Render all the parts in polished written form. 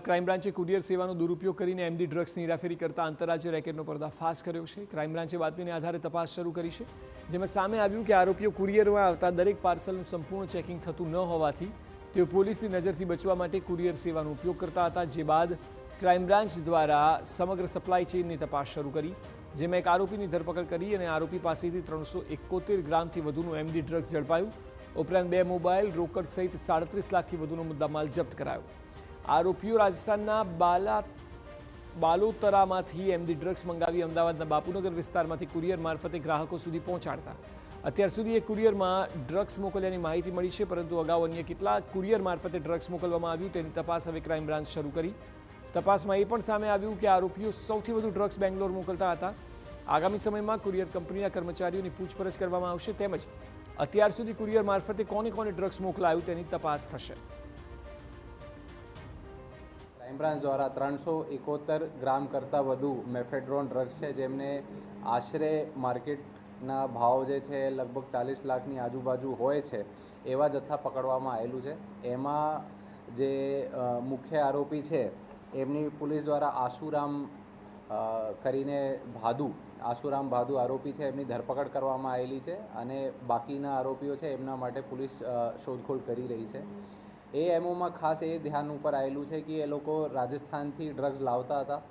Crime બ્રાન્ચે courier સેવાનો દુરુપયોગ કરીને એમડી ડ્રગ્સની હેરાફેરી કરતા આંતરરાજ્ય રેકેટનો પર્દાફાશ કર્યો છે। ક્રાઇમ બ્રાન્ચે બાતમીને આધારે તપાસ શરૂ કરી છે, જેમાં સામે આવ્યું કે આરોપીઓ કુરિયરમાં આવતા દરેક પાર્સલનું સંપૂર્ણ ચેકિંગ થતું ન હોવાથી તેઓ પોલીસની નજરથી બચવા માટે કુરિયર સેવાનો ઉપયોગ કરતા હતા। જે બાદ ક્રાઇમ બ્રાન્ચ દ્વારા સમગ્ર સપ્લાય ચેઇનની તપાસ શરૂ કરી, જેમાં એક આરોપીની ધરપકડ કરી અને આરોપી પાસેથી 371 ગ્રામથી વધુનું એમડી ડ્રગ્સ ઝડપાયું। ઉપરાંત 2 મોબાઈલ, રોકડ સહિત 37 લાખથી વધુનો મુદ્દામાલ જપ્ત કરાયો। આરોપીઓ રાજસ્થાનના બાલોતરામાંથી એમડી ડ્રગ્સ મંગાવી અમદાવાદના બાપુનગર વિસ્તારમાંથી કુરિયર મારફતે ગ્રાહકો સુધી પહોંચાડતા। અત્યાર સુધી એક કુરિયરમાં ડ્રગ્સ મોકલ્યાની માહિતી મળી છે, પરંતુ અગાઉ અન્ય કેટલા કુરિયર મારફતે ડ્રગ્સ મોકલવામાં આવ્યું તેની તપાસ હવે ક્રાઇમ બ્રાન્ચ શરૂ કરી। તપાસમાં એ પણ સામે આવ્યું કે આરોપીઓ સૌથી વધુ ડ્રગ્સ બેંગ્લોર મોકલતા હતા। આગામી સમયમાં કુરિયર કંપનીના કર્મચારીઓની પૂછપરછ કરવામાં આવશે, તેમજ અત્યાર સુધી કુરિયર મારફતે કોને ડ્રગ્સ મોકલાયું તેની તપાસ થશે। ક્રાઇમ બ્રાન્ચ દ્વારા 371 ગ્રામ કરતાં વધુ મેફેડ્રોન ડ્રગ્સ છે, જેમને આશરે માર્કેટના ભાવ જે છે લગભગ 40 લાખની આજુબાજુ હોય છે, એવા જથ્થા પકડવામાં આવેલું છે। એમાં જે મુખ્ય આરોપી છે એમની પોલીસ દ્વારા આશુરામ ભાદુ આરોપી છે, એમની ધરપકડ કરવામાં આવેલી છે અને બાકીના આરોપીઓ છે એમના માટે પોલીસ શોધખોળ કરી રહી છે। એ એમઓમાં ખાસ એ ધ્યાન ઉપર આવેલું છે કે એ લોકો રાજસ્થાનથી ડ્રગ્સ લાવતા હતા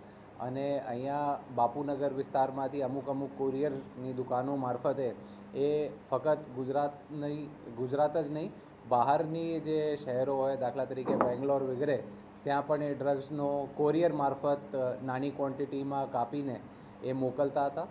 અને અહીંયા બાપુનગર વિસ્તારમાંથી અમુક કુરિયરની દુકાનો મારફતે એ ફક્ત ગુજરાત જ નહીં, બહારની જે શહેરો હોય, દાખલા તરીકે બેંગ્લોર વગેરે, ત્યાં પણ એ ડ્રગ્સનો કોરિયર મારફત નાની ક્વોન્ટિટીમાં કાપીને એ મોકલતા હતા।